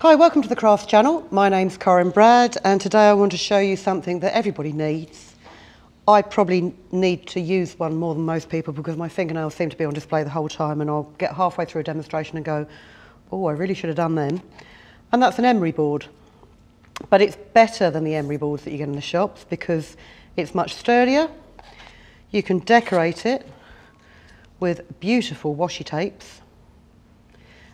Hi, welcome to the Crafts channel. My name's Corinne Bradd and today I want to show you something that everybody needs. I probably need to use one more than most people because my fingernails seem to be on display the whole time and I'll get halfway through a demonstration and go, oh, I really should have done them. And that's an Emery board. But it's better than the Emery boards that you get in the shops because it's much sturdier. You can decorate it with beautiful washi tapes.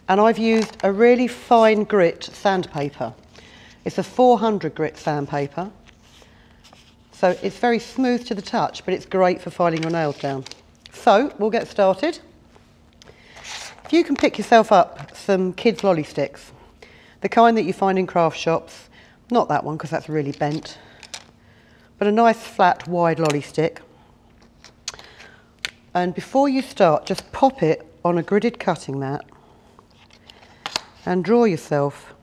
And I've used a really fine grit sandpaper. It's a 400 grit sandpaper. So it's very smooth to the touch, but it's great for filing your nails down. So we'll get started. If you can pick yourself up some kids' lolly sticks, the kind that you find in craft shops, not that one because that's really bent, but a nice flat wide lolly stick. And before you start, just pop it on a gridded cutting mat and draw yourself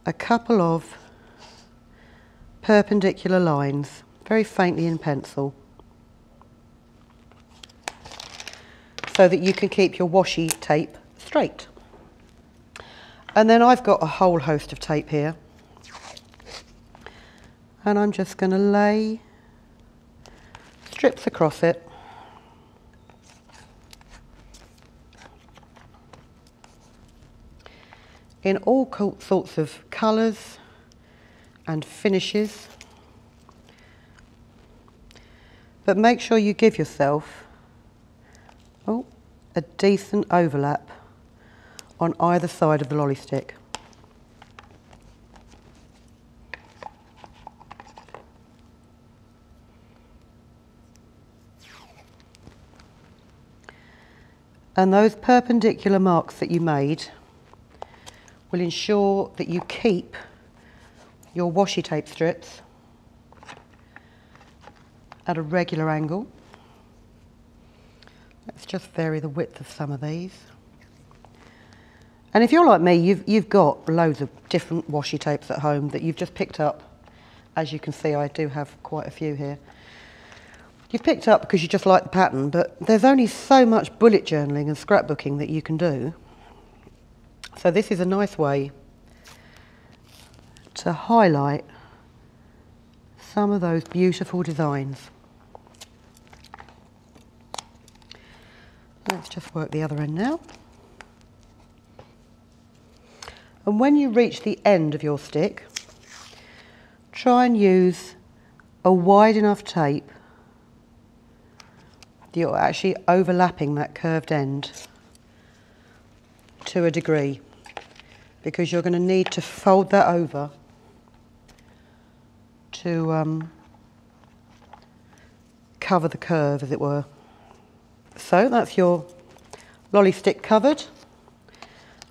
a couple of perpendicular lines, very faintly in pencil, so that you can keep your washi tape straight. And then I've got a whole host of tape here, and I'm just going to lay strips across it. In all sorts of colours and finishes, but make sure you give yourself a decent overlap on either side of the lolly stick. And those perpendicular marks that you made will ensure that you keep your washi tape strips at a regular angle. Let's just vary the width of some of these. And if you're like me, you've got loads of different washi tapes at home that you've just picked up. As you can see, I do have quite a few here. You've picked up because you just like the pattern, but there's only so much bullet journaling and scrapbooking that you can do. So this is a nice way to highlight some of those beautiful designs. Let's just work the other end now. And when you reach the end of your stick, try and use a wide enough tape that you're actually overlapping that curved end to a degree, because you're going to need to fold that over to cover the curve, as it were. So that's your lolly stick covered.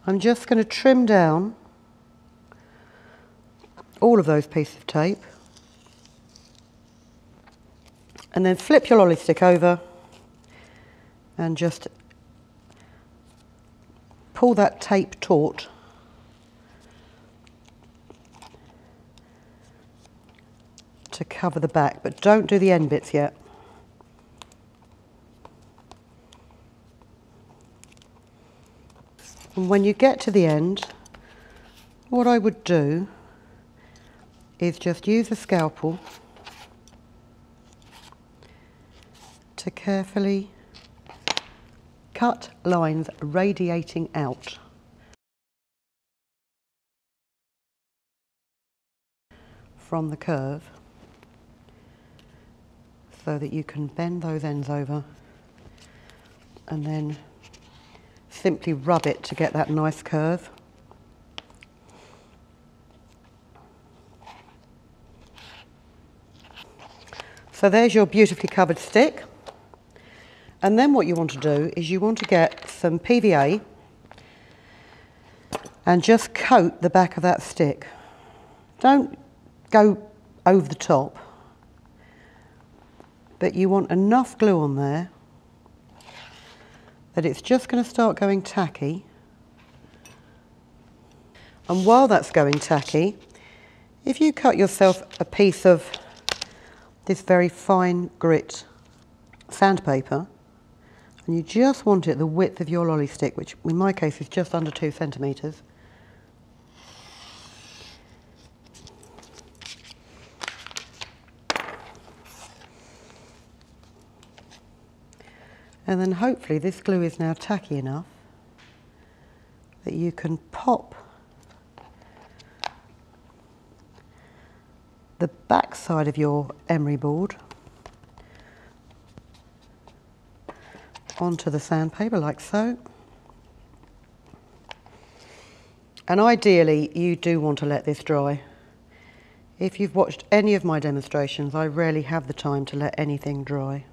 I'm just going to trim down all of those pieces of tape and then flip your lolly stick over and just pull that tape taut to cover the back, but don't do the end bits yet. And when you get to the end, what I would do is just use a scalpel to carefully cut lines radiating out from the curve so that you can bend those ends over and then simply rub it to get that nice curve. So there's your beautifully covered stick. And then what you want to do is you want to get some PVA and just coat the back of that stick. Don't go over the top, but you want enough glue on there that it's just going to start going tacky. And while that's going tacky, if you cut yourself a piece of this very fine grit sandpaper, and you just want it the width of your lolly stick, which in my case is just under 2 centimetres, And then hopefully this glue is now tacky enough that you can pop the back side of your emery board onto the sandpaper like so. And ideally you do want to let this dry. If you've watched any of my demonstrations, I rarely have the time to let anything dry.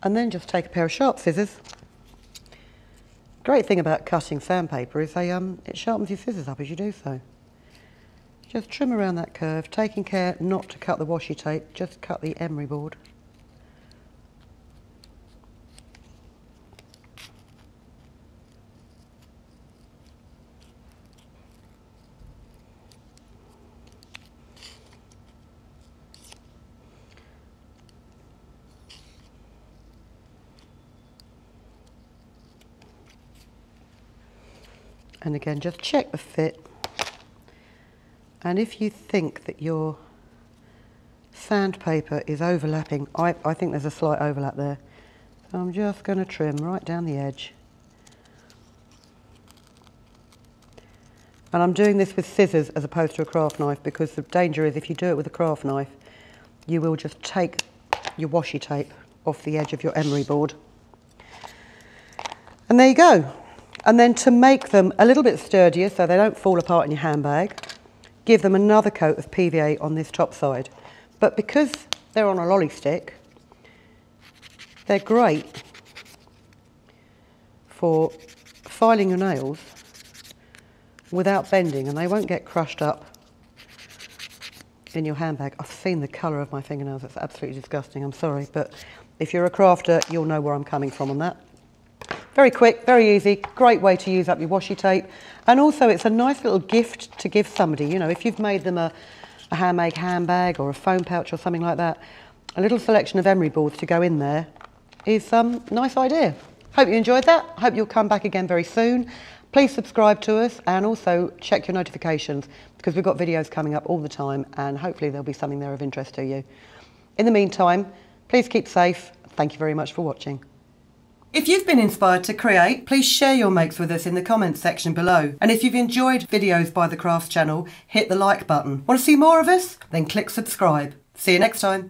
And then just take a pair of sharp scissors. Great thing about cutting sandpaper is it sharpens your scissors up as you do so. Just trim around that curve, taking care not to cut the washi tape, just cut the emery board. And again, just check the fit. And if you think that your sandpaper is overlapping, I think there's a slight overlap there. So I'm just going to trim right down the edge. And I'm doing this with scissors as opposed to a craft knife, because the danger is if you do it with a craft knife, you will just take your washi tape off the edge of your emery board. And there you go. And then to make them a little bit sturdier so they don't fall apart in your handbag, give them another coat of PVA on this top side. But because they're on a lolly stick, they're great for filing your nails without bending, and they won't get crushed up in your handbag. I've seen the colour of my fingernails, it's absolutely disgusting, I'm sorry, but if you're a crafter, you'll know where I'm coming from on that. Very quick, very easy, great way to use up your washi tape. And also it's a nice little gift to give somebody. You know, if you've made them a handmade handbag or a foam pouch or something like that, a little selection of emery boards to go in there is a nice idea. Hope you enjoyed that. Hope you'll come back again very soon. Please subscribe to us and also check your notifications, because we've got videos coming up all the time and hopefully there'll be something there of interest to you. In the meantime, please keep safe. Thank you very much for watching. If you've been inspired to create, please share your makes with us in the comments section below. And if you've enjoyed videos by the Crafts channel, hit the like button. Want to see more of us? Then click subscribe. See you next time.